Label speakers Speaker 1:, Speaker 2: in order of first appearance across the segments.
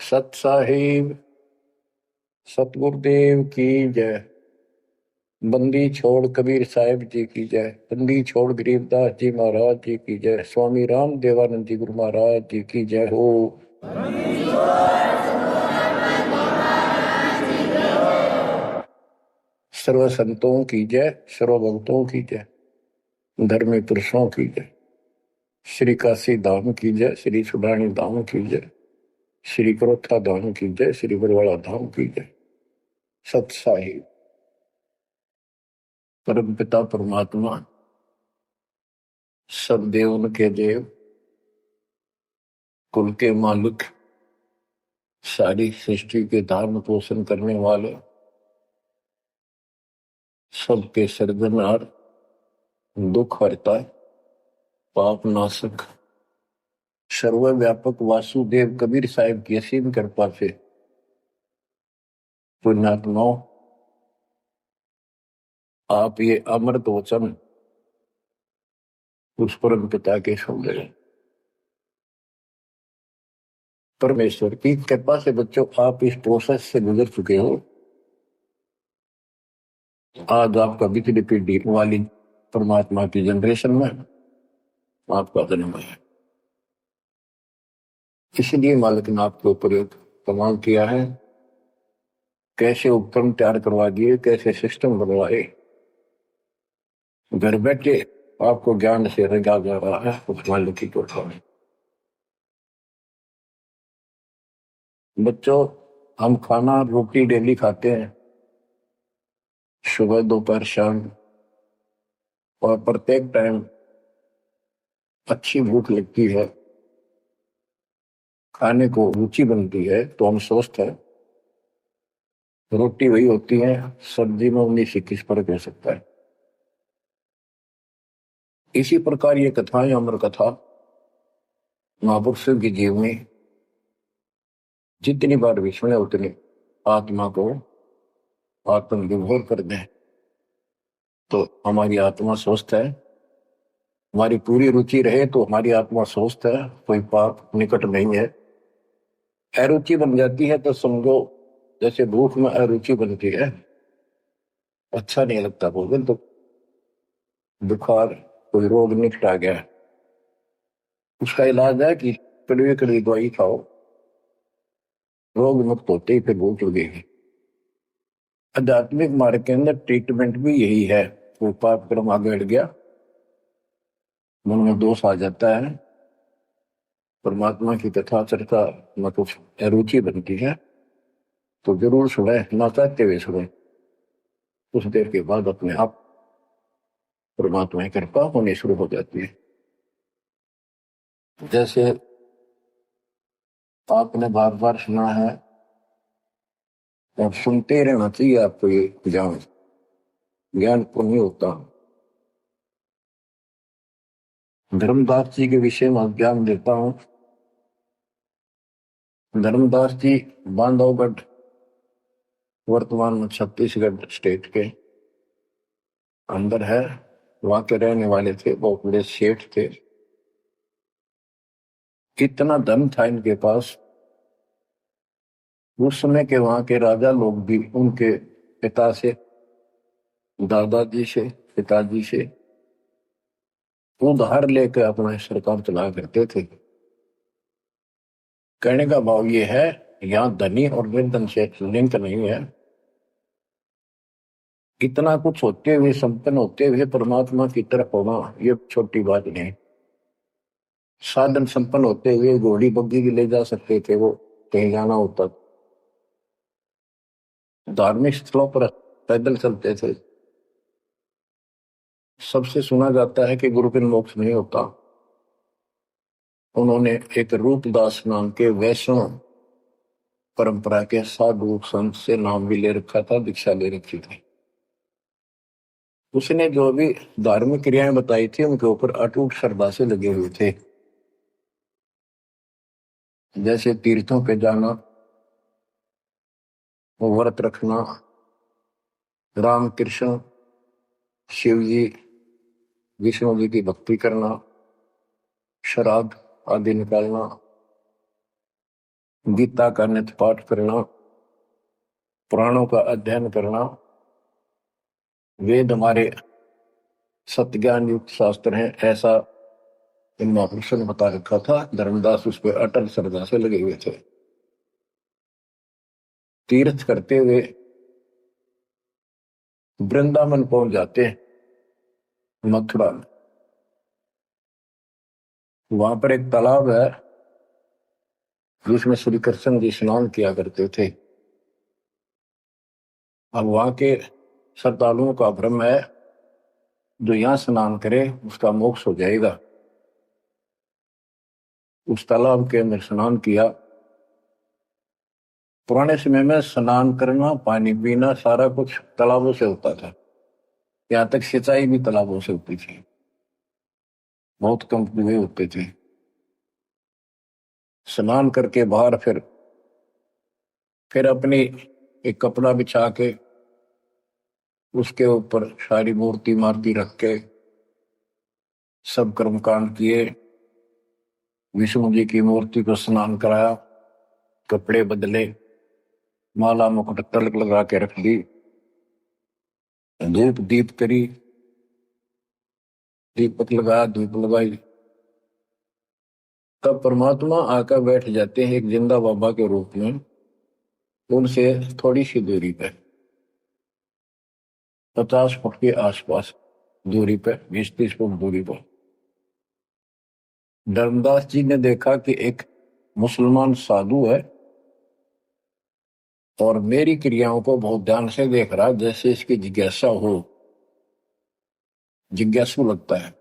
Speaker 1: सत साहिब सतगुरुदेव की जय। बंदी छोड़ कबीर साहिब जी की जय। बंदी छोड़ गरीबदास जी महाराज जी की जय। स्वामी राम देवानंद जी गुरु महाराज जी की जय हो। सर्व संतों की जय, सर्व भक्तों की जय, धर्मी पुरुषों की जय। श्री काशी धाम की जय, श्री सुडानी धाम की जय, श्री करोथा धाम की जय, श्री बरवाड़ा धाम की जय। सत साहिब परम पिता परमात्मा सब देवन के देव, कुल के मालिक, सारी सृष्टि के धारण पोषण करने वाले, सबके सर्जनहार, दुख हरता, पाप नाशक, सर्वव्यापक वासुदेव कबीर साहिब की असीम कृपा से पुण्यात्माओं, आप ये अमृत वचन उस परम पिता के सुन रहे हैं। परमेश्वर की कृपा से बच्चों आप इस प्रोसेस से गुजर चुके हो। आज आपका बिजली पीढ़ी वाली परमात्मा की जनरेशन में आपका जन्म है। इसलिए मालिक ने आपके ऊपर एक कमाल किया है। कैसे उपकरण तैयार करवा दिए, कैसे सिस्टम बनवाए, घर बैठे आपको ज्ञान से रंगा जा रहा है उस मालिक की कृपा में। बच्चों, हम खाना रोटी डेली खाते हैं, सुबह दोपहर शाम, और प्रत्येक टाइम अच्छी भूख लगती है, खाने को रुचि बनती है तो हम स्वस्थ है। रोटी वही होती है, सब्जी में 19-21 फर्क हो सकता है। इसी प्रकार ये कथाएं, अमर कथा महापुरुषों की जीवनी जितनी बार भी सुने उतनी आत्मा को आत्मविभोर कर दें तो हमारी आत्मा स्वस्थ है। हमारी पूरी रुचि रहे तो हमारी आत्मा स्वस्थ है, कोई पाप निकट नहीं है। अरुचि बन जाती है तो समझो जैसे भूख में अरुचि बनती है, अच्छा नहीं लगता भोजन, तो बुखार कोई रोग निकट आ गया, उसका इलाज है कि कड़वी कड़वी दवाई खाओ, रोग मुक्त होते ही फिर भूख लगेगी। आध्यात्मिक मार्ग के अंदर ट्रीटमेंट भी यही है। वो पाप कर्म आगे बढ़ गया, मन में दोष आ जाता है, परमात्मा की कथा चर्चा में कुछ अरुचि बनती है तो जरूर सुने, ना चाहते हुए सुने। कुछ देर के बाद अपने आप परमात्मा की कृपा होनी शुरू हो जाती है। जैसे आपने बार बार सुना है और सुनते रहना चाहिए आपको, ये ज्ञान को नहीं होता। धर्मदास जी के विषय में ज्ञान देता हूं। धर्मदास जी बांधवगढ़, वर्तमान में छत्तीसगढ़ स्टेट के अंदर है, वहां के रहने वाले थे, बहुत बड़े सेठ थे। कितना धन था इनके पास। उस समय के वहां के राजा लोग भी उनके पिता से, दादाजी से, पिताजी से उधार लेकर अपना सरकार चलाया करते थे। कहने का भाव ये है, यहाँ धनी और निर्धन से लिंक नहीं है। इतना कुछ होते हुए, संपन्न होते हुए परमात्मा की तरफ होना ये छोटी बात नहीं। साधन संपन्न होते हुए घोड़ी बग्गी भी ले जा सकते थे वो, कहीं जाना होता। धार्मिक स्थलों पर पैदल चलते थे। सबसे सुना जाता है कि गुरु बिन मोक्ष नहीं होता। उन्होंने एक रूपदास नाम के वैष्णव परंपरा के साधु संत से नाम भी ले रखा था, दीक्षा ले रखी थी। उसने जो भी धार्मिक क्रियाएं बताई थी उनके ऊपर अटूट श्रद्धा से लगे हुए थे। जैसे तीर्थों पे जाना, व्रत रखना, राम कृष्ण शिव जी विष्णु जी की भक्ति करना, श्राद्ध आदि निकालना, गीता का नित्य पाठ करना, पुराणों का अध्ययन करना, वेद हमारे सत्य ज्ञान युक्त शास्त्र हैं, ऐसा इन महापुरुषों ने बता रखा था। धर्मदास उस पर अटल श्रद्धा से लगे हुए थे। तीर्थ करते हुए वृंदावन पहुंच जाते हैं, मथुरा में। वहां पर एक तालाब है जिसमें श्री कृष्ण जी स्नान किया करते थे। अब वहां के श्रद्धालुओं का भ्रम है जो यहां स्नान करे उसका मोक्ष हो जाएगा। उस तालाब के अंदर स्नान किया। पुराने समय में स्नान करना, पानी पीना, सारा कुछ तालाबों से होता था। यहां तक सिंचाई भी तालाबों से होती थी, बहुत कम कुएं होते थे। स्नान करके बाहर फिर अपनी एक कपड़ा बिछा के उसके ऊपर सारी मूर्ति मारती रख के सब कर्मकांड किए। विष्णु जी की मूर्ति को स्नान कराया, कपड़े बदले, माला मुकुट तिलक लगा के रख दी, धूप दीप करी, दीपक लगाया, धूप लगाई। तब परमात्मा आकर बैठ जाते हैं एक जिंदा बाबा के रूप में, उनसे थोड़ी सी दूरी पे, 50 फुट के आसपास दूरी पे, 20-30 फुट दूरी पर। धर्मदास जी ने देखा कि एक मुसलमान साधु है और मेरी क्रियाओं को बहुत ध्यान से देख रहा, जैसे इसकी जिज्ञासा हो, जिज्ञासु लगता है।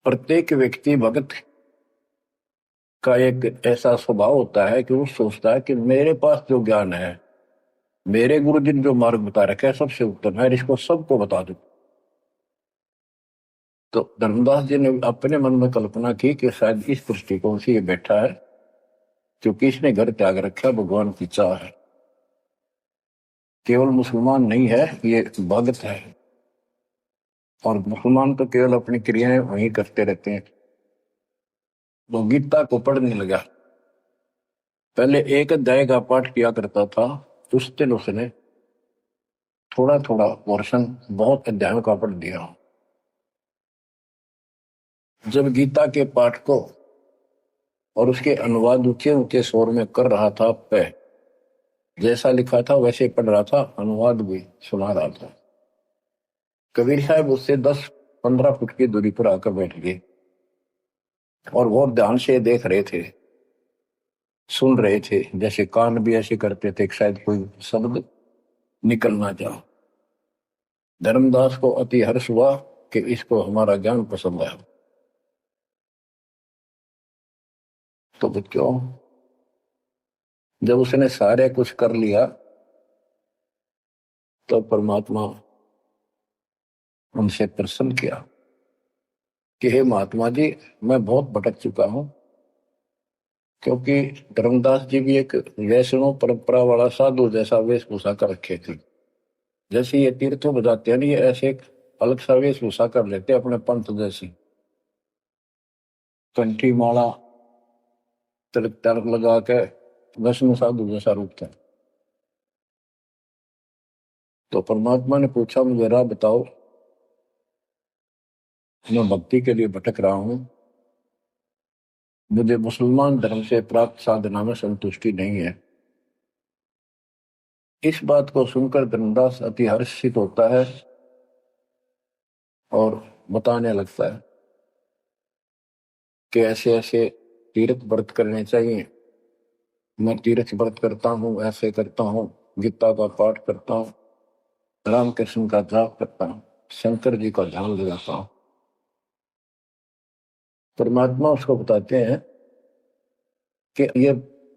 Speaker 1: प्रत्येक व्यक्ति भगत का एक ऐसा स्वभाव होता है कि वो सोचता है कि मेरे पास जो ज्ञान है, मेरे गुरु जी ने जो मार्ग बता रखा है, सबसे उत्तम है, इसको सबको बता दो। तो धर्मदास जी ने अपने मन में कल्पना की कि शायद इस दृष्टिकोण से ये बैठा है क्योंकि इसने घर त्याग रखा, भगवान की चाह है। केवल मुसलमान नहीं है, ये भगत है। और मुसलमान तो केवल अपनी क्रियाएं वहीं करते रहते हैं। वो गीता को पढ़ने लगा। पहले एक अध्याय का पाठ किया करता था, उस दिन उसने थोड़ा थोड़ा पोर्शन बहुत अध्यायों का पढ़ दिया। जब गीता के पाठ को और उसके अनुवाद ऊंचे ऊंचे स्वर में कर रहा था, पे जैसा लिखा था वैसे पढ़ रहा था, अनुवाद भी सुना रहा था, कबीर साहब उससे 10-15 फुट की दूरी पर आकर बैठ गए और बहुत ध्यान से देख रहे थे, सुन रहे थे, जैसे कान भी ऐसे करते थे शायद कोई शब्द निकल ना जाओ। धर्मदास को अति हर्ष हुआ कि इसको हमारा ज्ञान पसंद आया। तो बच्चों, जब उसने सारे कुछ कर लिया तो परमात्मा उनसे प्रसन्न किया कि हे महात्मा जी, मैं बहुत भटक चुका हूं। क्योंकि धर्मदास जी भी एक वैष्णव परंपरा वाला साधु जैसा वेशभूषा कर रखे थे। जैसे ये तीर्थों में जाते हैं, ये ऐसे एक अलग सा वेशभूषा कर लेते अपने पंथ जैसी, कंठी माला तिलक तिलक लगा के वैष्णव साधु जैसा रूप था। तो परमात्मा ने पूछा, मुझे राह बताओ, मैं भक्ति के लिए भटक रहा हूं, मुझे मुसलमान धर्म से प्राप्त साधना में संतुष्टि नहीं है। इस बात को सुनकर धर्मदास अति हर्षित होता है और बताने लगता है कि ऐसे ऐसे तीर्थ व्रत करने चाहिए। मैं तीर्थ व्रत करता हूँ, ऐसे करता हूँ, गीता का पाठ करता हूँ, रामकृष्ण का जाप करता हूँ, शंकर जी का ध्यान लगाता हूँ। परमात्मा उसको बताते हैं कि ये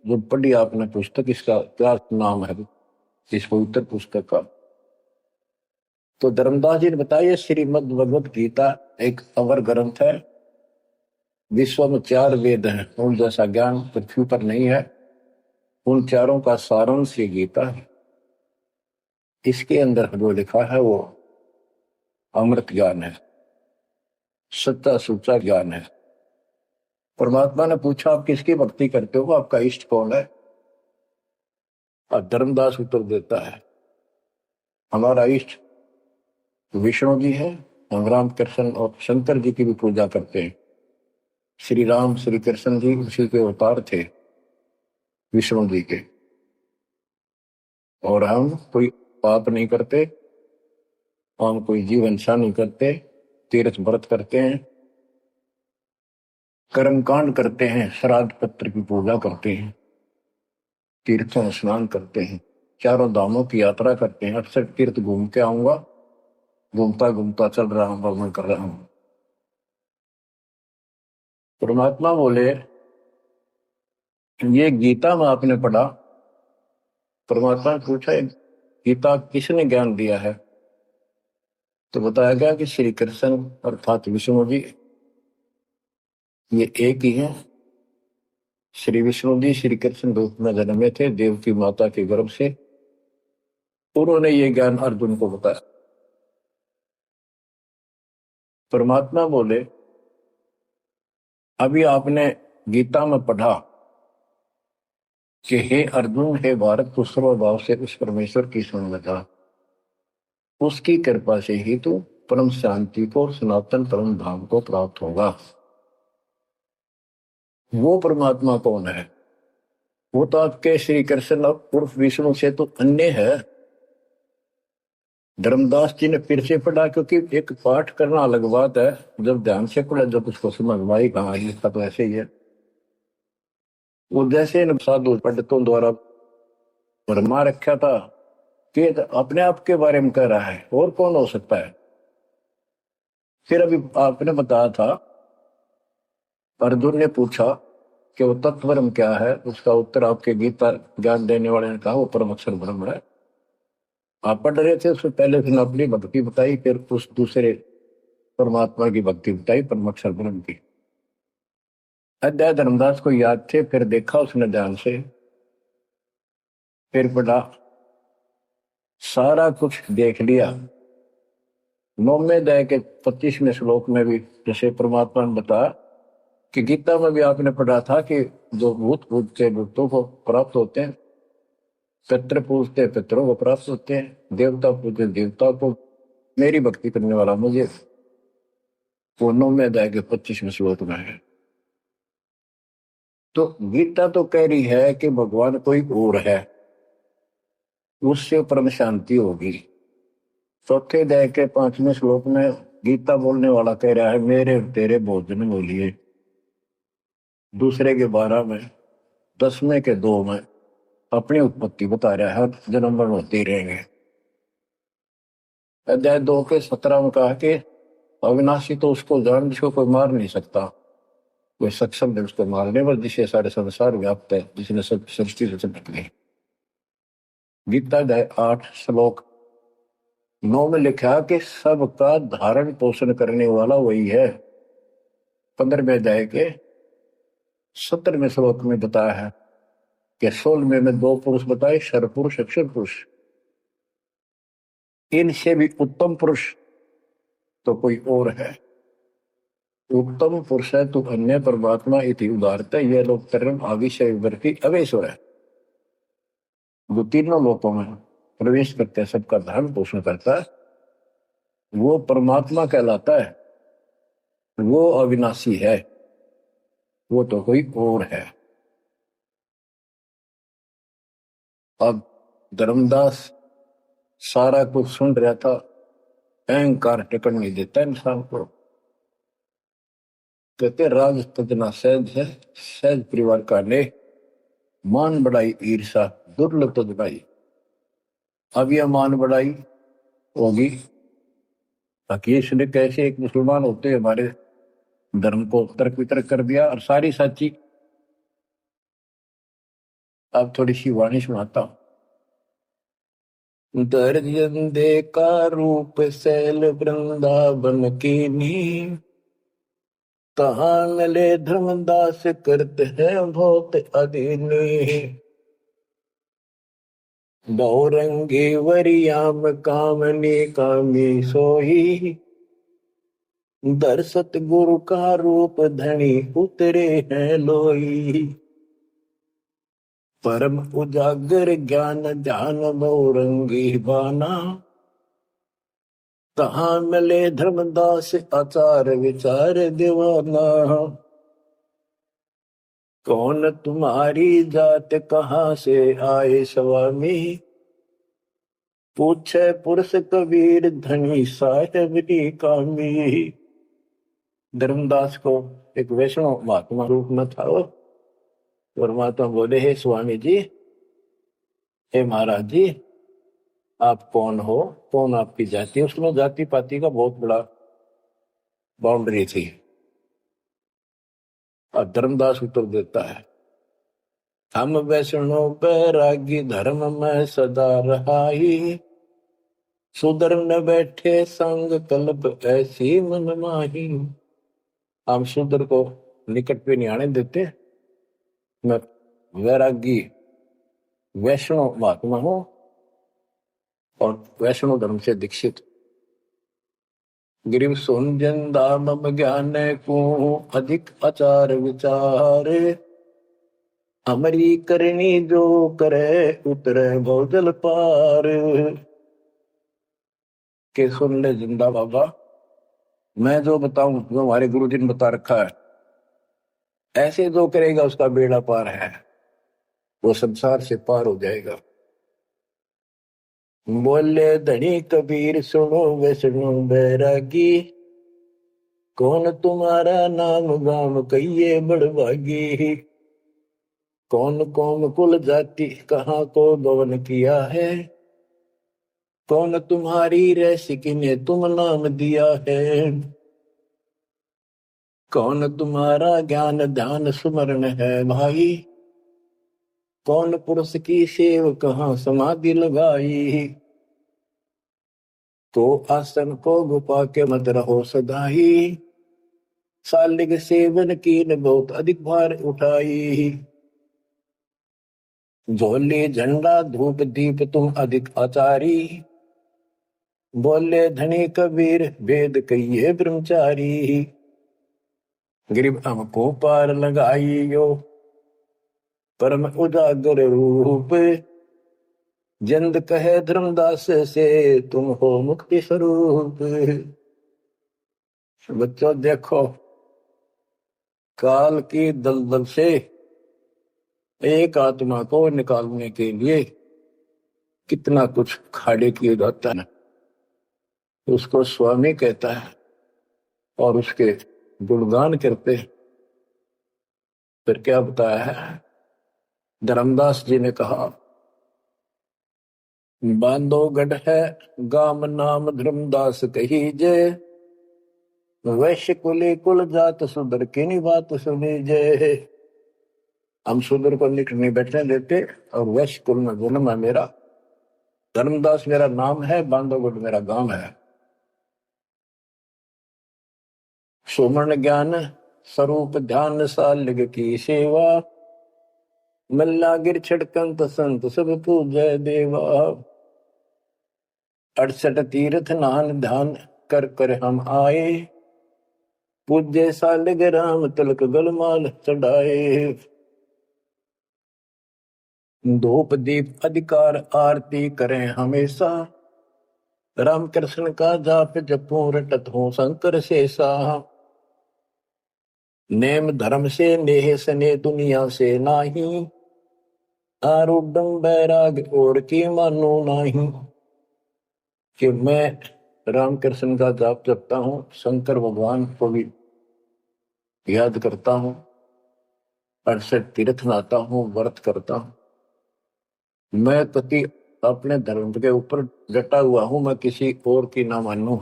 Speaker 1: जो पढ़ी आपने पुस्तक, इसका क्या नाम है इस पवित्र पुस्तक का? तो धर्मदास जी ने बताया, श्रीमद् भगवत गीता एक अवर ग्रंथ है। विश्व में 4 वेद हैं, उन जैसा ज्ञान पृथ्वी पर नहीं है। उन चारों का सारांश ये गीता है। इसके अंदर जो लिखा है वो अमृत ज्ञान है, सच्चा सुच्चा ज्ञान है। परमात्मा ने पूछा आप किसकी भक्ति करते हो, आपका इष्ट कौन है? और धर्मदास उत्तर देता है हमारा इष्ट विष्णु जी है, हम राम कृष्ण और शंकर जी की भी पूजा करते हैं। श्री राम श्री कृष्ण जी उसी के अवतार थे, विष्णु जी के। और हम कोई पाप नहीं करते, हम कोई जीव हिंसा नहीं करते, तीर्थ व्रत करते हैं, कर्मकांड करते हैं, श्राद्ध पत्र की पूजा करते हैं, तीर्थों में स्नान करते हैं, चारों धामों की यात्रा करते हैं। अक्सर तीर्थ घूम के आऊंगा, घूमता घूमता चल रहा हूं, भ्रमण कर रहा हूं। परमात्मा बोले ये गीता में आपने पढ़ा। परमात्मा ने पूछा गीता किसने ज्ञान दिया है? तो बताया गया कि श्री कृष्ण अर्थात विष्णु जी ये एक ही है। श्री विष्णु जी श्री कृष्ण रूप में जन्मे थे देव की माता के गर्भ से। उन्होंने ये ज्ञान अर्जुन को बताया। परमात्मा बोले अभी आपने गीता में पढ़ा कि हे अर्जुन हे भारत, तू सर्वभाव से उस परमेश्वर की सुन लगा, उसकी कृपा से ही तू परम शांति को, सनातन परम धाम को प्राप्त होगा। वो परमात्मा कौन है? वो तो आपके श्री कृष्ण उर्फ विष्णु से तो अन्य है। धर्मदास जी ने फिर से पढ़ा, क्योंकि एक पाठ करना अलग बात है, जब ध्यान से पढ़ा जब उसको समझ में आई कहा लिखा तो ऐसे ही है। वो जैसे साधु पंडितों द्वारा भरमा रखा था कि अपने आप के बारे में कह रहा है, और कौन हो सकता है? फिर अभी आपने बताया था, अर्जुन ने पूछा कि वो तत्वरम क्या है, उसका उत्तर आपके गीता ज्ञान देने वाले ने कहा वो परम अक्षर ब्रह्म है। आप पढ़ रहे थे, उससे पहले फिर अपनी भक्ति बताई, फिर उस दूसरे परमात्मा की भक्ति बताई परम अक्षर ब्रह्म की। अध्याय धर्मदास को याद थे, फिर देखा उसने ध्यान से, फिर पढ़ा, सारा कुछ देख लिया। 9वें अध्याय के 25वें श्लोक में भी जैसे परमात्मा ने बताया कि गीता में भी आपने पढ़ा था कि जो भूत पूजते भूतों को प्राप्त होते हैं, पितृ पूजते पितरों को प्राप्त होते हैं, देवता पूजते देवता को, मेरी भक्ति करने वाला मुझे। वो 9वें अध्याय के 25वें श्लोक में है। तो गीता तो कह रही है कि भगवान कोई और है, उससे परम शांति होगी। चौथे अध्याय के 5वें श्लोक में गीता बोलने वाला कह रहा है मेरे तेरे भोजन बोलिए। दूसरे के 12 में, 10वें के 2 में अपनी उत्पत्ति बता रहा है, हर जन्म मरण होते रहेंगे। अध्याय 2 के 17 में कहा कि अविनाशी तो उसको जान जिसको कोई मार नहीं सकता, कोई सक्षम है उसको मारने पर, जिसे सारे संसार व्याप्त है, जिसने सब सृष्टि से चिपक गई। गीता अध्याय 8 श्लोक 9 में लिखा कि सबका धारण पोषण करने वाला वही है। 15वें अध्याय के 17वें श्लोक में बताया है कि 16वें में 2 पुरुष बताए, शर पुरुष अक्षर पुरुष। इनसे भी उत्तम पुरुष तो कोई और है। उत्तम पुरुष है तो अन्य परमात्मा इति उदारता, यह लोग कर्म आविषय विवर्ती अवेश्वर है। जो तीनों लोकों में प्रवेश करते हैं, सबका धारण पोषण करता है, वो परमात्मा कहलाता है। वो अविनाशी है, वो तो कोई और है। अब धर्मदास सारा कुछ सुन रहा था, अहंकार टिकट नहीं देता इंसान को। कहते राज तजना सहज है, सहज परिवार का ने मान बढ़ाई ईर्षा दुर्लभ तजनाई। अब यह मान बढ़ाई होगी ताकि इसने कैसे एक मुसलमान होते हमारे धर्म को तर्क वितर्क कर दिया और सारी सच्ची। अब थोड़ी सी वाणी सुनाता हूं। दर्जन दे का रूप सैल वृंदावन की नी, कहाँ मिले धर्मदास करते हैं बहुत अधीनी। बहुरंगी वरियाम कामनी कामी सोही, दर सतगुरु का रूप धनी उतरे हैं लोई। परम उजागर ज्ञान ध्यान बहुरंगी बाना। कहाँ मिले धर्मदास आचार विचार दीवाना। कौन तुम्हारी जात कहाँ से आए स्वामी। पूछे पुरुष कबीर धनी साहेब की कामी। धर्मदास को एक वैष्णव महात्मा रूप में था वो। परमात्मा बोले, हे स्वामी जी, हे महाराज जी, आप कौन हो, कौन आपकी जाति। उसमें जाति पाति का बहुत बड़ा बाउंड्री थी। और धर्मदास उत्तर देता है, हम वैष्णव बैरागी धर्म में सदा रहाई। सुधर न बैठे संग कल्प ऐसी मन माही। हम सुधर को निकट पे नहीं आने देते। मैं वैरागी वैष्णव महात्मा हूं और वैष्णव धर्म से दीक्षित। गिरिव सुनजन दाम ज्ञान को अधिक आचार विचार। हमारी करनी जो करे उतरे भौजल पार। के सुन ले जिंदा बाबा, मैं जो बताऊं जो हमारे गुरु जी ने बता रखा है, ऐसे जो करेगा उसका बेड़ा पार है, वो संसार से पार हो जाएगा। बोले धनी कबीर सुनो वैष्णो बैरागी। कौन तुम्हारा नाम गाम कहिए बड़भागी। कौन कौम कुल जाति कहाँ को गवन किया है। कौन तुम्हारी रसिकी ने तुम नाम दिया है। कौन तुम्हारा ज्ञान ध्यान सुमरण है भाई। कौन पुरुष की सेव कहाँ समाधि लगाई। तो आसन को गुफा के मत रहो सदाई। सालिग सेवन की न बहुत अधिक भार उठाई। झोली झंडा धूप दीप तुम अधिक आचारी। बोले धनी कबीर वेद कहिए ब्रह्मचारी। गिरिव हमको पार लगाइयो परम उजागर रूप। जंद कहे धर्मदास से तुम हो मुक्ति स्वरूप। बच्चों देखो, काल की दलदल से एक आत्मा को निकालने के लिए कितना कुछ खाड़े किए जाता है। उसको स्वामी कहता है और उसके गुणगान करते हैं। फिर क्या बताया है, धर्मदास जी ने कहा, बांधोगढ़ है गाम नाम धर्मदास कही जय। वैश्य कुली कुल जात सुधर की बात सुनी जय। हम सुधर को निकट नहीं बैठने देते और वैश्य कुल में जन्म है मेरा। धर्मदास मेरा नाम है, बांधोगढ़ मेरा गांव है। सुमन ज्ञान स्वरूप ध्यान सालिग की सेवा। मल्ला गिर छिड़कंत संत सब पूजय देवा। 68 तीर्थ नान ध्यान कर कर हम आए। पूज्य सालिग राम तिलक गलमाल चढ़ाए। धूप दीप अधिकार आरती करें हमेशा। राम कृष्ण का जाप जपू रटत हूँ शंकर शेषा। नेम धर्म से नेह सने दुनिया से नाही। आरूढ़ बैराग और की मानो नाही। कि मैं राम कृष्ण का जाप जपता हूँ, शंकर भगवान को भी याद करता हूँ, 68 तीर्थ नाता हूँ, व्रत करता हूँ। मैं पति अपने धर्म के ऊपर डटा हुआ हूं, मैं किसी और की ना मानूं।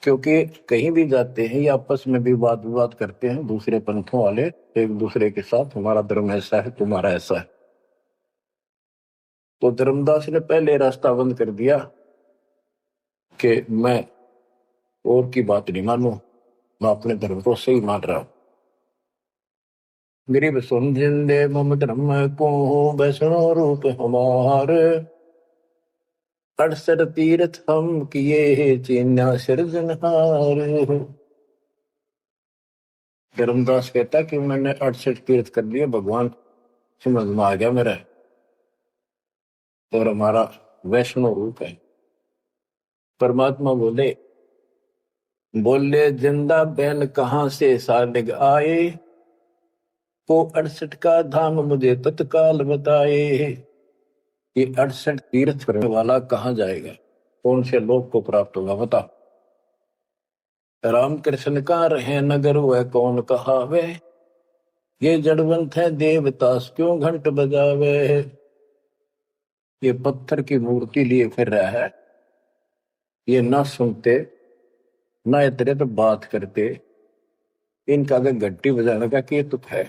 Speaker 1: क्योंकि कहीं भी जाते हैं या आपस में भी वाद विवाद करते हैं दूसरे पंथों वाले एक दूसरे के साथ, हमारा धर्म ऐसा है, तुम्हारा ऐसा है। तो धर्मदास ने पहले रास्ता बंद कर दिया कि मैं और की बात नहीं मानूं, मैं अपने धर्म को सही मान रहा हूं। गरीब सुन जिंदे मम धर्म को वैष्णो रूप हमार। 68 तीर्थ हम किए चिन्ह सृजनहार। धर्मदास कहता कि मैंने 68 तीर्थ कर लिए, भगवान समझ में आ गया मेरा, और हमारा वैष्णव रूप है। परमात्मा बोले बोले जिंदा बैल कहां से सालिग आए, वो 68 का धाम मुझे तत्काल बताए। ये 68 तीर्थ करने वाला कहाँ जाएगा, कौन से लोक को प्राप्त होगा बता। राम कृष्ण का रहे नगर वह कौन कहावे, ये जड़वंत है देवतास क्यों घंट बजावे। ये पत्थर की मूर्ति लिए फिर रहा है, ये ना सुनते ना इतने तो बात करते, इनका अगर घंटी बजाने का कि तुक है।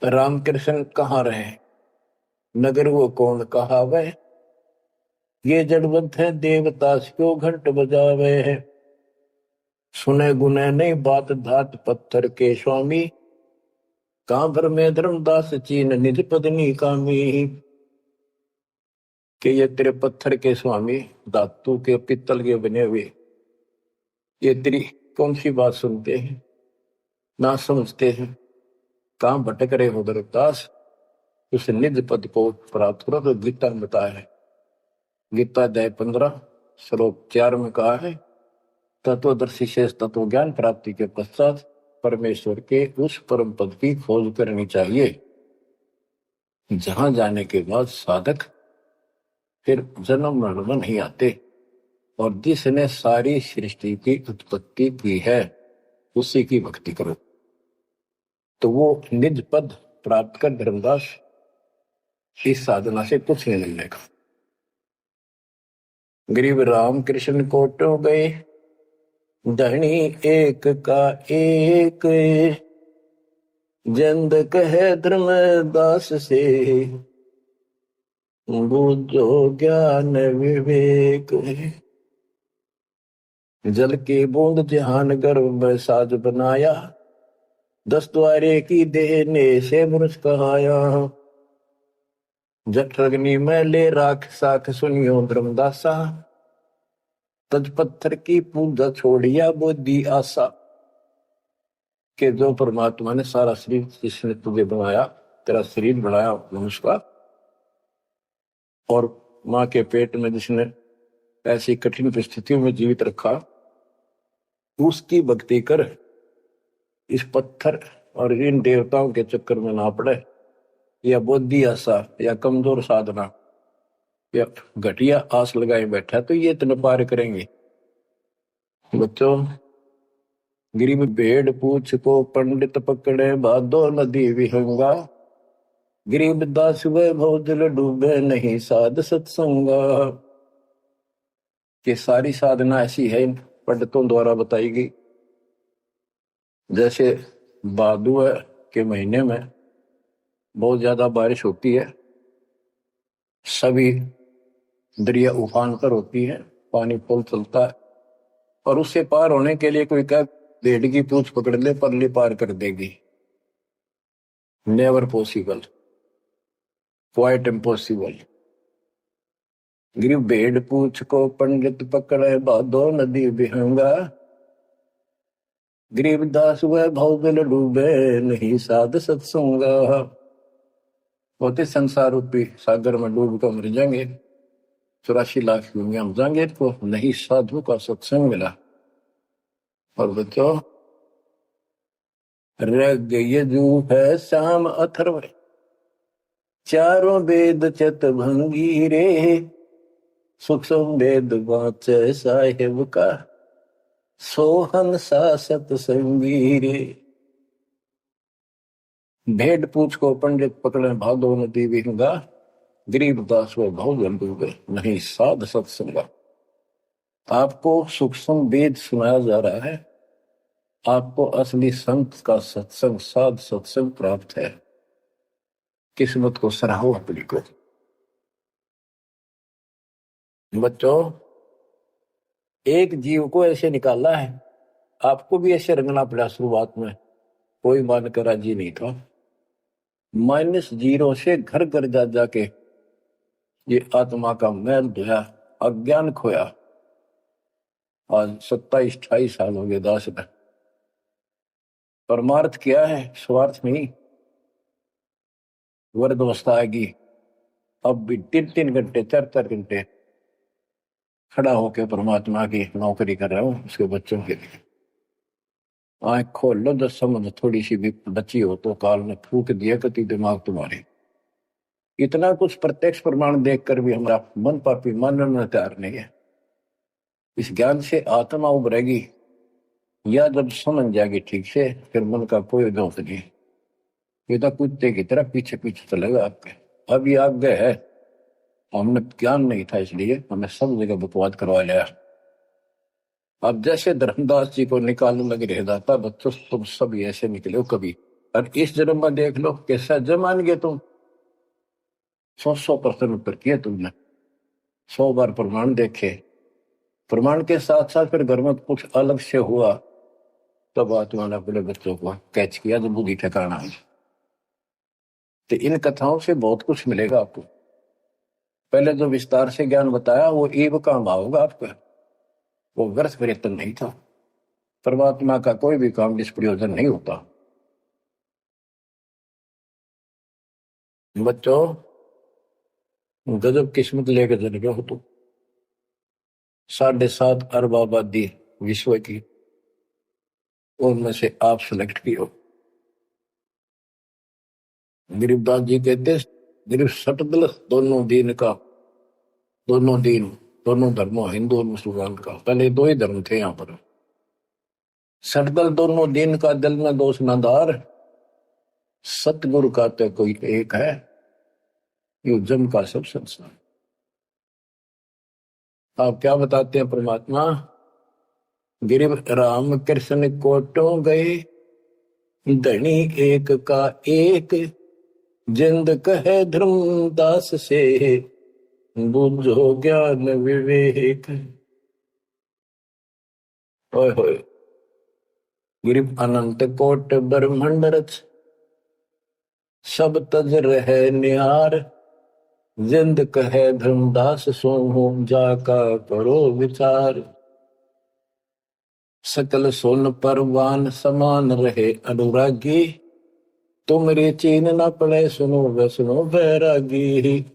Speaker 1: राम कृष्ण कहाँ रहे नगर वो कौन कहावे, ये जड़वंत है देवतास क्यों घंट बजावे। सुने गुने नहीं बात धात पत्थर के स्वामी, कहां भर में धर्मदास चीन निज पत्नी कामी। कि ये तेरे पत्थर के स्वामी, धातु के पित्तल के बने हुए, ये तेरी कौन सी बात सुनते हैं, ना समझते हैं। कहां भटक रहे हो धर्मदास, उस निज पद को प्राप्त करो। तो गीता में बताया है, गीता अध्याय 15 श्लोक 4 में कहा है, तत्वदर्शी शेष तत्व ज्ञान प्राप्ति के पश्चात परमेश्वर के उस परम पद की खोज करनी चाहिए, जहां जाने के बाद साधक फिर जन्म मरण में नहीं आते। और जिसने सारी सृष्टि की उत्पत्ति की है उसी की भक्ति करो, तो वो निज पद प्राप्त कर धर्मदास इस साधना से कुछ नहीं मिलेगा। गरीब राम कृष्ण कोटो गए, धनी एक का एक, जंद कहे धर्मदास से, बूझो ज्ञान विवेक। जल की बूंद जहान गर्भ में साज बनाया, 10 द्वारे की देने से मनुष्य कहाया। जठ अग्नि में ले राख साख सुनियो धर्मदासा, तज पत्थर की पूजा छोड़िया बुद्धि आशा। के जो परमात्मा ने सारा शरीर जिसने तुझे बनाया, तेरा शरीर बनाया मनुष्य का, और मां के पेट में जिसने ऐसी कठिन परिस्थितियों में जीवित रखा, उसकी भक्ति कर। इस पत्थर और इन देवताओं के चक्कर में ना पड़े, या बुद्धि आशा या कमजोर साधना या घटिया आस लगाए बैठा तो ये इतना पार करेंगे। बच्चों, गिरिब भेड़ पूछ को पंडित पकड़े, बादो नदी विहंगा, गरीब दास वैभव जल डूबे नहीं साध सत्संगा। कि सारी साधना ऐसी है इन पंडितों द्वारा बताई गई। जैसे भादुआ के महीने में बहुत ज्यादा बारिश होती है, सभी दरिया उफान पर होती है, पानी पुल चलता है, और उससे पार होने के लिए कोई क्या भेड़ की पूंछ पकड़ ले परली पार कर देगी। Never possible, quite impossible. गिरिब भेड़ पूछ को पंडित पकड़े, बादो नदी विहंगा, गरीब दास वह भौजल डूबे नहीं साध सत्संगा। होते संसार रूपी सागर में डूब कर मर जाएंगे, 84 लाख दुनिया में जाएंगे, तो नहीं साधु का सत्संग मिला। और बच्चों, रग यजु है श्याम अथर्व, चारों वेद चत भंगी रे, सूक्ष्म वेद वाचे साहेब का, सोहन सा सतसंगी रे। भेड़ पूछ को पंडित पकड़े, भादो नदी विहंगा, गरीब दास वो भौजन डूबे नहीं साध सत्संगा। आपको सूक्ष्म वेद सुनाया जा रहा है, आपको असली संत का सत्संग साध सत्संग प्राप्त है। किस्मत को सराहो अपनी को। बच्चों, एक जीव को ऐसे निकाला है, आपको भी ऐसे रंगना पड़ा। शुरुआत में कोई मानकर राजी नहीं था, -0 से घर घर जा जाके ये आत्मा का मैल धोया, अज्ञान खोया। आज 27-28 साल हो गए दास में। परमार्थ क्या है? स्वार्थ नहीं। वर्दवस्था आएगी, अब भी 3-3 घंटे 4-4 घंटे खड़ा होकर परमात्मा की नौकरी कर रहा हूं उसके बच्चों के लिए। आंख खोल लो, 10 समझ थोड़ी सी भी बची हो तो काल ने फूक दिया कति दिमाग तुम्हारे। इतना कुछ प्रत्यक्ष प्रमाण देखकर भी हमारा मन पापी मानने में तैयार नहीं है। इस ज्ञान से आत्मा उभरेगी, या जब समझ जाएगी ठीक से, फिर मन का कोई दोष नहीं। ये तो कुत्ते की तरह पीछे पीछे चलेगा आपके। अब ये आज्ञा है, हमने ज्ञान नहीं था इसलिए हमें सब जगह बकवाद करवा लिया। अब जैसे धर्मदास जी को निकालने लगे रह जाता, बच्चों तुम सब ऐसे निकले हो कभी, और इस जन्म में देख लो कैसा जमान गए तुम। 100% उत्तर किए तुमने, 100 बार प्रमाण देखे। प्रमाण के साथ साथ फिर घर में कुछ अलग से हुआ, तब आत्मा ने अपने बच्चों को कैच किया, जब बुद्धि ठिकाना है। तो इन कथाओं से बहुत कुछ मिलेगा आपको। पहले जो विस्तार से ज्ञान बताया वो ईव काम आओगा आपका, वो व्यर्थ प्रयत्न नहीं था। परमात्मा का कोई भी काम निष्प्रयोजन नहीं होता। बच्चों, गजब किस्मत लेकर जन्मे हो तुम। 7.5 अरब आबादी विश्व की, उनमें से आप सिलेक्ट की हो। गरीबदास जी कहते गरीब सटदल दोनों दीन का, दोनों दीन, दोनों धर्मों, हिंदू और मुसलमान का। पहले 2 ही धर्म थे यहाँ पर। सटदल दोनों दीन का, दिल में दोष नदार, सतगुरु का तो कोई एक है, यू जम का सब संसार। आप क्या बताते हैं परमात्मा? गिरिव राम कृष्ण कोटो गए, धनी एक का एक, जिंद कहे धर्मदास से, बुझो ज्ञान विवेक। ओए होए, गिरिव अनंत कोट ब्रह्मंड रच, सब तज रहे निहार, जिंद कहे धर्मदास सोहू, जाका करो विचार। सकल सोन परवान समान रहे अनुरागी, तुमरे चीन न पड़े सुनो व सुनो बैरागी।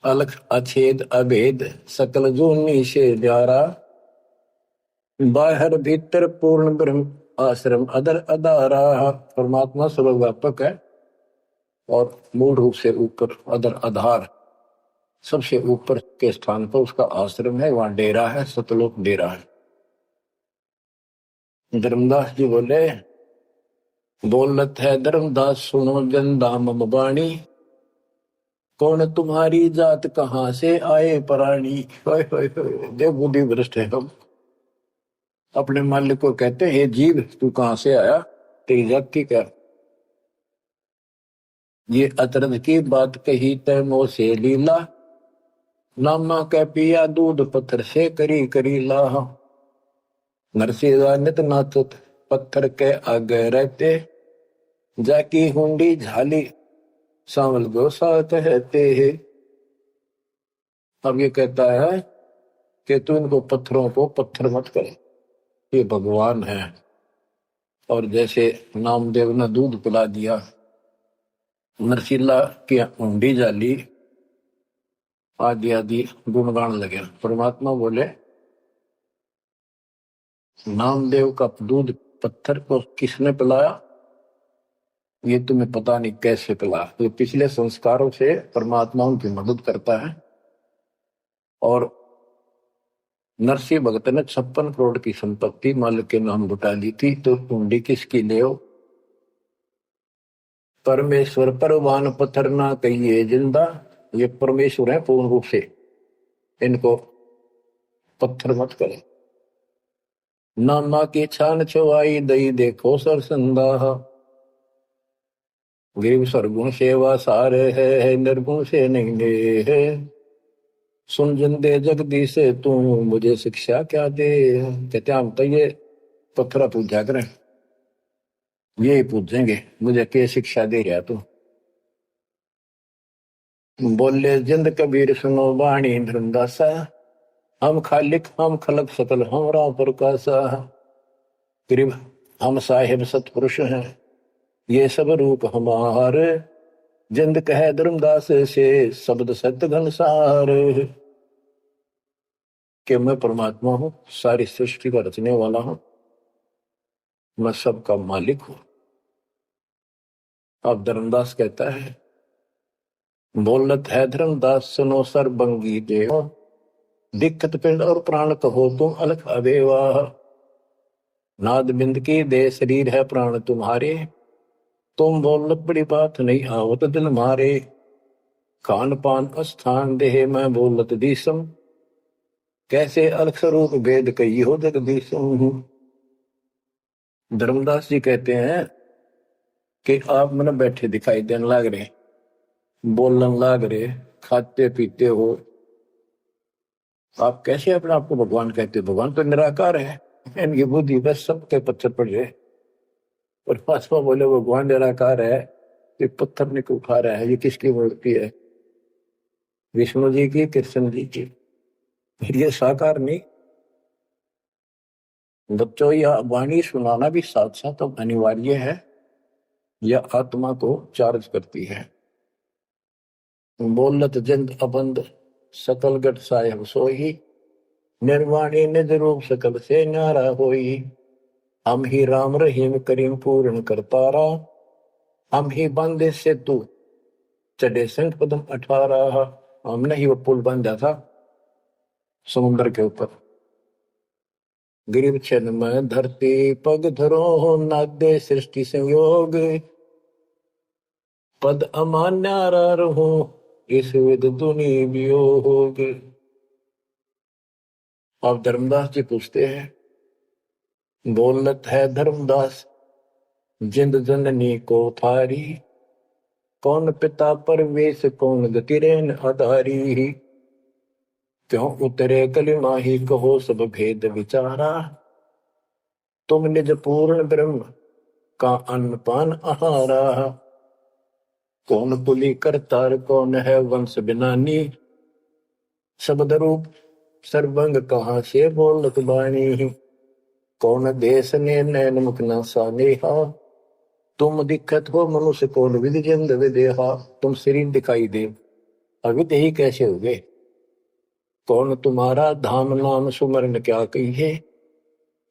Speaker 1: अलख अछेद अभेद सकल जोनी से न्यारा, बाहर भीतर पूर्ण ब्रह्म आश्रम अदर अदारा। परमात्मा सर्वव्यापक है और मूल रूप से ऊपर अदर आधार, सबसे ऊपर के स्थान पर उसका आश्रम है, वहां डेरा है, सतलोक डेरा है। धर्मदास जी बोले, बोलत है धर्मदास सुनो जन दाम बाणी, कौन तुम्हारी जात कहां से आए प्राणी। देव बुद्धि भ्रष्ट है हम। अपने मालिक को कहते हैं, हे जीव तू कहां से आया, तेरी जाति क्या। ये अतरज की बात कही तैमो से लीला, नामा कै पिया दूध पत्थर से करी करी लाह। नरसिंह नित नाचत पत्थर के आगे रहते, जाकी हुंडी झाली सांवल गोसा कहते हैं। अब ये कहता है कि तू इनको पत्थरों को पत्थर मत करे, ये भगवान है। और जैसे नामदेव ने दूध पिला दिया, नरसिल्ला की हुंडी जाली, आदि आदि गुणगान लगे। परमात्मा बोले, नामदेव का दूध पत्थर को किसने पिलाया, ये तुम्हें पता नहीं कैसे पिला। ये पिछले संस्कारों से परमात्मा उनकी मदद करता है। और नरसिंह भगत ने 56 करोड़ की संपत्ति मालिक के नाम लुटा ली थी, तो कुंडी किसकी ले हो। परमेश्वर परवान पत्थर ना कहिए जिंदा, ये परमेश्वर है पूर्ण रूप से, इनको पत्थर मत करे। नामा की छान छुआई दई देखो सरसंदा, गिरिव सरगुण सेवा सारे है, निर्गुण से नहीं दे है। सुन जिंदे जगदीश से तू मुझे शिक्षा क्या दे। कहते हम तो ये पत्थर पूजा करें, ये पूछेंगे मुझे क्या शिक्षा दे रहा तू। बोले जिंद कबीर सुनो बाणी धृंदासा, हम खालिक हम खलक सकल हमरा प्रकाशा। गरीब हम साहिब सतपुरुष हैं, ये सब रूप हमारे, जिंद कहे धर्मदास से शब्द सत्य घनसार। कि मैं परमात्मा हूं, सारी सृष्टि का रचने वाला हूं, मैं सबका मालिक हूं। अब धर्मदास कहता है, बोलत है धर्मदास सुनो सरबंगी देव, दिक्कत पिंड और प्राण कहो तुम अलख अबेवा। नाद बिंद की दे शरीर है प्राण तुम्हारे, तुम बोलत बड़ी बात नहीं आवत दिल मारे। खान पान अस्थान देह मैं बोलत दीसम, कैसे अलख स्वरूप भेद कही हो जगदीशम। धर्मदास जी कहते हैं कि आप मन बैठे दिखाई देने लग रहे, बोलन लग रहे, खाते पीते हो, आप कैसे अपने आप को भगवान कहते हो? भगवान तो निराकार है, इनकी बुद्धि बस सबके पत्थर पड़ जाए। और पासवा बोले भगवान निराकार है, ये पत्थर निकल उठा रहा है, ये किसकी मूर्ति है? विष्णु जी की, कृष्ण जी की। ये साकार नहीं। बच्चों, यह वाणी सुनाना भी साथ साथ अब अनिवार्य है, यह आत्मा को चार्ज करती है। बोलत जिंद अबंद सकल गट सायब सोही, निर्वाणी निज रूप सकल से न्यारा होई। हम ही राम रहीम करीम पूर्ण करतारा, हम ही बांधे से तू चढ़े संख पदम 18। हमने ही वो पुल बांधा था समुद्र के ऊपर। गिरिव छन में धरती पग धरो, नादे सृष्टि संयोग, पद अमान्यारा रहो इस विद दुनि वियोग। अब धर्मदास जी पूछते हैं, बोलत है धर्मदास जिंद जननी को थारी, कौन पिता परवेश कौन गति रेन आधारी। क्यों उतरे कलिमा ही कहो सब भेद विचारा, तुम निज पूर्ण ब्रह्म का अन्न पान आहारा। कौन पुली करतार कौन है वंश बिनानी, शब्द रूप सर्वंग कहाँ से बोलत बाणी। कौन देश ने नैन मुख न सानेहा, तुम दिक्कत हो मनुष्य कौन विधि जिंद विदेहा। तुम शरीर दिखाई दे, अविध ही कैसे हो गए? कौन तुम्हारा धाम नाम सुमरन क्या कहिए,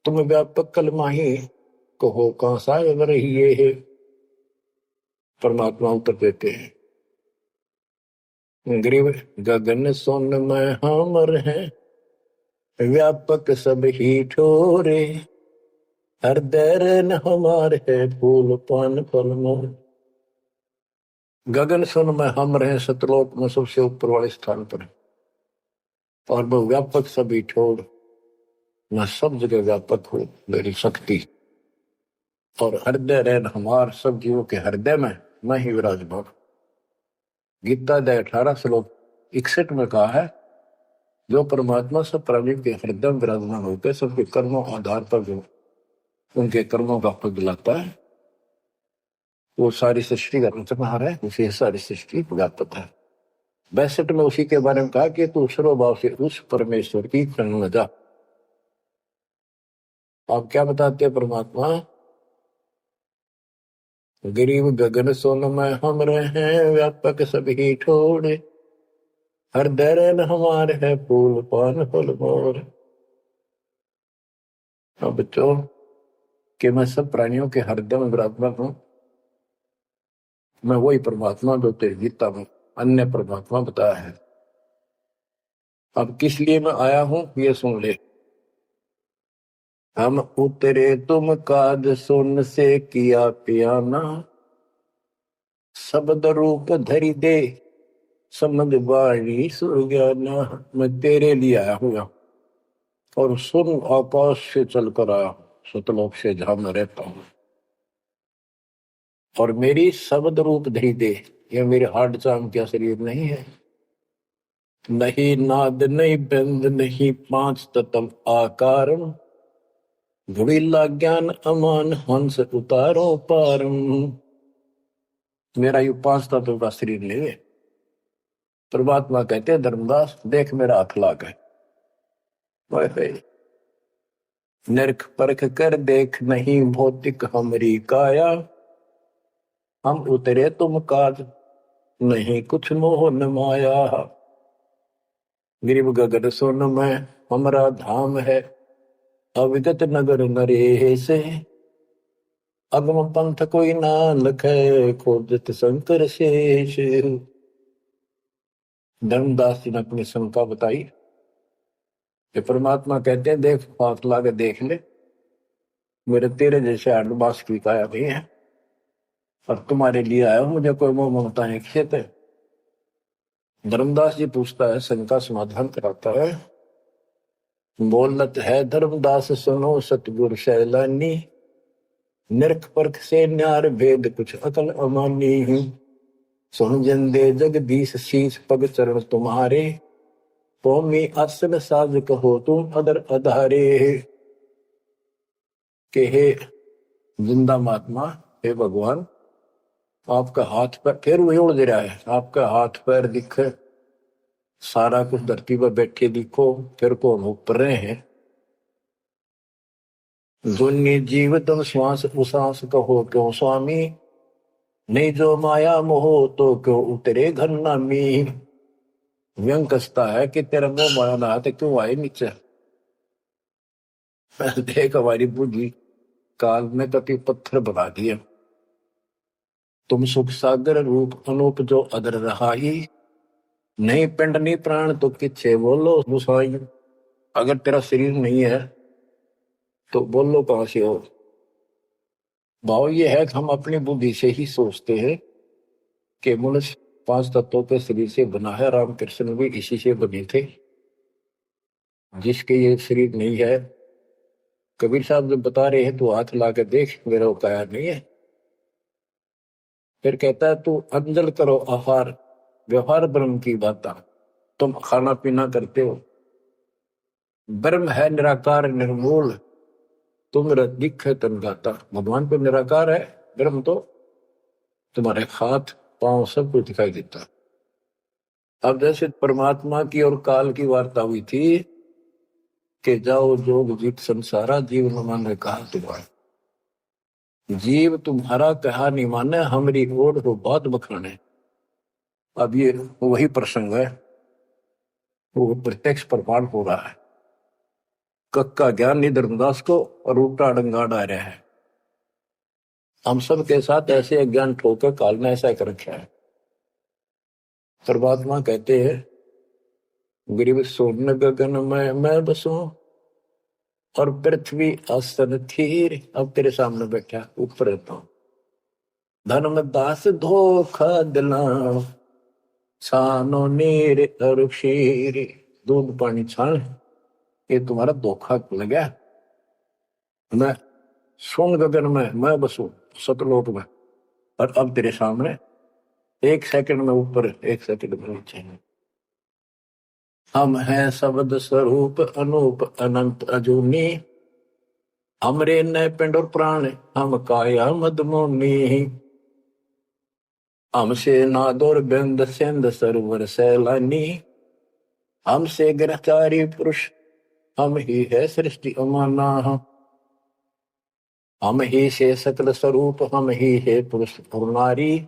Speaker 1: तुम व्यापक कलमा ही कहो कहाँ साहेब रहिए है। परमात्मा उत्तर देते हैं, ग्रीव गगन सोन में हमर है, व्यापक सब ही ठोरे। हृदय न हमार है फूल पान फल मोर। गगन सुन में हम रहे, सतलोक में सबसे ऊपर वाले स्थान पर, और वो व्यापक सभी ठोर, मैं सब जगह व्यापक हूं, मेरी शक्ति। और हृदय रहन हमार, सब जीवों के हृदय में मैं ही विराजमान। गीता अध्याय 18 श्लोक 61 में कहा है, जो परमात्मा सब प्राणियों के हृदय में विराजमान होते, सबके कर्मों आधार पर जो उनके कर्मों का फल दिलाता है, वो सारी सृष्टि का रचनहार है, उसे सारी सृष्टि व्यापक है। 62 में उसी के बारे में कहा कि तू सर्वभाव से उस परमेश्वर की शरण में जा। आप क्या बताते हैं परमात्मा? गरीब गगन सोन में हम रहे, व्यापक सभी ठोरे। हृदय रहन हमारे है फूल पान फल मोर। अब बच्चों, कि मैं सब प्राणियों के हृदय में विराजमान हूं, मैं वही परमात्मा जो तेरी गीता में अन्य परमात्मा बताया है। अब किस लिए मैं आया हूं ये सुन ले। हम उतरे तुम काद सुन से किया पियाना, शब्द रूप धरी दे समझ वाणी सुज्ञाना। मैं तेरे लिए आया हूँ और सुन आकाश से चलकर आया हूं, सतलोक से जहां मैं रहता हूं। और मेरी शब्द रूप धरी दे, यह मेरे हार्ड चाम क्या शरीर नहीं है। नहीं नाद नहीं बंद नहीं पांच तत्व आकारम, धुड़ीला ज्ञान अमान हंस उतारो पारम। मेरा यू 5 तत्व का शरीर नहीं है, परमात्मा कहते हैं धर्मदास देख मेरा हाथ लाग है, नरक परख कर देख नहीं भौतिक हमरी काया, हम उतरे तुम काज नहीं कुछ मोह न माया। गिरिव गगन सोन में हमरा धाम है, अविगत नगर नरे से, अगम पंथ कोई ना लखे खोजत शंकर शेष। धर्मदास जी ने अपनी शंका बताई कि परमात्मा कहते हैं देख हाथ लाके देख ले, मेरे तेरे जैसे आडबास की काया भी है और तुम्हारे लिए आया हूं, मुझे कोई मोह ममता है खेत है। धर्मदास जी पूछता है, शंका समाधान कराता है। बोलत है धर्मदास सुनो सतगुरु शैलानी, निरख परख से न्यार भेद कुछ अकल अमानी। सुन जंदे जगदीश शीश पग चरण तुम्हारे, कौमी असल साज कहो तुम अदर अधारे। के हे जिंदा महात्मा, हे भगवान, आपका हाथ पैर फिर वही उड़ रहा है, आपका हाथ पैर दिखे, सारा कुछ धरती पर बैठे दिखो, फिर कौन ऊपर रहे हैं। दुन्नी जीव तुम श्वास उसास कहो क्यों स्वामी, नहीं जो माया मोह तो क्यों उतरे घर नामी। व्यंग कसता है कि तेरा मोह माया ना तो क्यों आए नीचे। देख हमारी बुद्धि काल में कति पत्थर बना दिए, तुम सुख सागर रूप अनूप जो अदर रहाई, नहीं पिंड नहीं प्राण तो किच्छे बोलो गुसाई। अगर तेरा शरीर नहीं है तो बोलो कहां से हो। भाव ये है कि हम अपनी बुद्धि से ही सोचते हैं कि मनुष्य 5 तत्वों के शरीर से बना है, रामकृष्ण भी इसी से बने थे। जिसके ये शरीर नहीं है, कबीर साहब जब बता रहे हैं तो हाथ ला के देख मेरा काया नहीं है। फिर कहता है तू अंजल करो आहार, व्यवहार ब्रह्म की बात, तुम खाना पीना करते हो, ब्रह्म है निराकार निर्मूल, तुम दिख है तन गाता। भगवान तो निराकार है, ब्रह्म तो तुम्हारे हाथ पांव सब कुछ दिखाई देता। अब जैसे परमात्मा की और काल की वार्ता हुई थी कि जाओ जोग जीत संसारा, जीव न माने कहा तुम्हारा, जीव तुम्हारा कहा नहीं माने, हमारी ओर हो बात बखाने। अब ये वही प्रसंग है, वो प्रत्यक्ष प्रमाण हो रहा है। कक्का ज्ञान नहीं धर्मदास को और उल्टा डंगा आ रहा है। हम सब के साथ ऐसे अज्ञान ठोकर काल ने ऐसा कर रखा है। परमात्मा कहते हैं गिरिव सोन गगन में मैं बसूं, और पृथ्वी आसन थीर, अब तेरे सामने बैठा ऊपर रहता हूं। धर्मदास धोखा दिला छानो नीर और क्षीर, दूध पानी छान, ये तुम्हारा धोखा लगा। मैं सोन गगन में मैं बसूं सतलोक में, और अब तेरे सामने 1 सेकंड में ऊपर 1 सेकंड में नीचे। हम हैं शब्द स्वरूप अनूप अनंत अजूनी, हमरे न पिंड और प्राण हम काया मदमोनी। हमसे नादोर बिंद सिंध सरोवर सैलानी, हमसे ग्रहचारी पुरुष हम ही है सृष्टि अमाना। हम ही से सकल स्वरूप हम ही है पुरुष और नारी,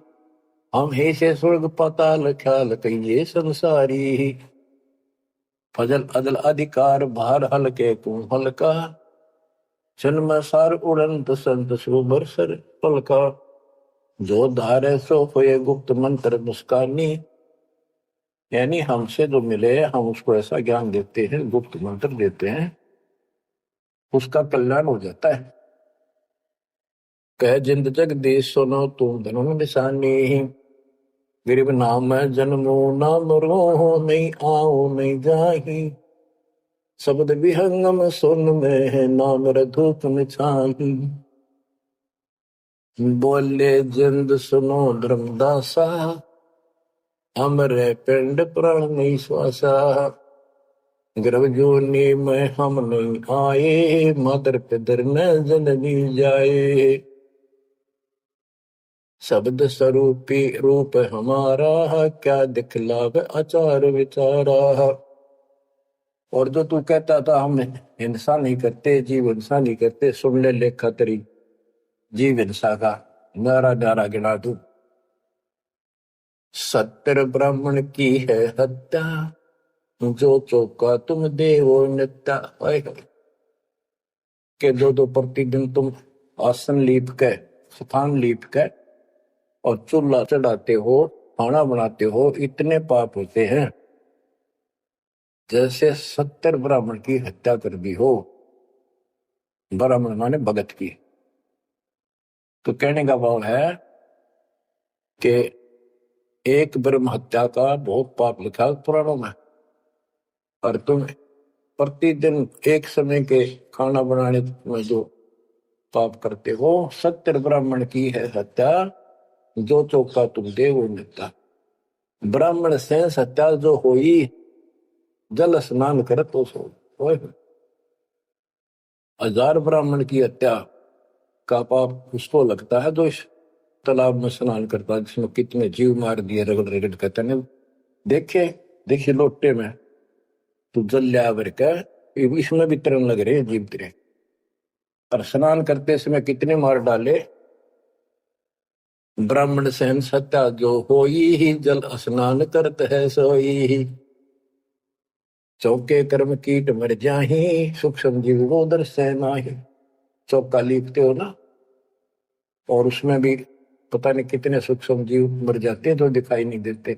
Speaker 1: हम ही से स्वर्ग पाताल ख्याल कहिए संसारी। फजल अदल अधिकार भार हल्के तुम हल्का, जन्म सार उड़ंत संत सुबर सर पलका। जो धारे सो होए गुप्त मंत्र मुस्कानी, यानी हमसे जो मिले हम उसको ऐसा ज्ञान देते हैं, गुप्त मंत्र देते हैं, उसका कल्याण हो जाता है। कह जिंद जगदीश सुनो तुम धनुन निशानी, गिरिव नाम जन्मो ना मरो नहीं आओ नहीं जाही, शब्द विहंगम सुन में है नाम रधूप मिछाही। बोले जिंद सुनो धर्मदासा, हमरे पिंड प्राण नहीं श्वासा, गर्भ जोनी में हम नहीं आए, मातर पितर न जननी जाए। शब्द स्वरूपी रूप हमारा, क्या दिखलाव आचार विचारा। और जो तू कहता था हम हिंसा नहीं करते, जीव हिंसा नहीं करते, सुन ले लेखा तेरी जीव हिंसा का नारा नारा गिना तू। सत्तर ब्राह्मण की है हत्या, जो चौका तुम देवो नित्या। के दो दो प्रतिदिन तुम आसन लीप के, स्थान लीप के और चूल्हा चढ़ाते हो, खाना बनाते हो, इतने पाप होते हैं जैसे 70 ब्राह्मण की हत्या कर दी हो। ब्राह्मण माने भगत की। तो कहने का भाव है कि एक ब्रह्म हत्या का बहुत पाप लिखा है पुराणों में, और तुम प्रतिदिन एक समय के खाना बनाने में जो पाप करते हो, 70 ब्राह्मण की है हत्या, जो चौका तुम दे वो मिलता। ब्राह्मण से हत्या जो होई, जल स्नान कर तो सो। 1000 ब्राह्मण की हत्या का पाप उसको लगता है जो इस तालाब में स्नान करता है, जिसमें कितने जीव मार दिए रगड़ रगड़ कहते हैं। देखे देखिए लोटे में तो जल लिया भर के, इसमें भी तरन लग रहे हैं जीव तेरे। और स्नान करते समय कितने मार डाले। ब्राह्मण सहन सत्या जो होई ही, जल स्नान करत है सोई ही। चौके कर्म कीट मर जाही, सूक्ष्म जीव वो दर्शय नाही। चौका लिखते हो ना, और उसमें भी पता नहीं कितने सूक्ष्म जीव मर जाते हैं जो दिखाई नहीं देते।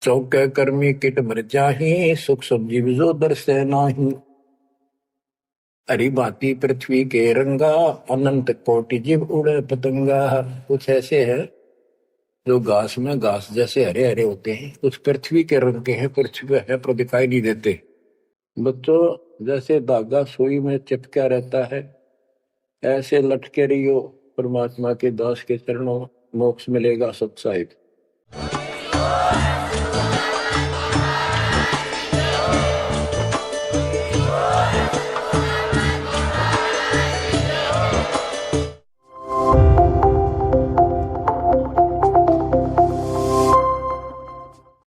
Speaker 1: चौके कर्मी कीट मर जाही, सूक्ष्म जीव जो दर्शय नाही। हरी भांति पृथ्वी के रंगा, अनंत कोटि जीव उड़े पतंगा। कुछ ऐसे है जो घास में घास जैसे हरे हरे होते हैं, कुछ पृथ्वी के रंग के हैं, पृथ्वी पे है पर दिखाई नहीं देते। बच्चों, जैसे धागा सुई में चिपका रहता है, ऐसे लटके रहियो परमात्मा के दास के चरणों, मोक्ष मिलेगा सत्साहिब।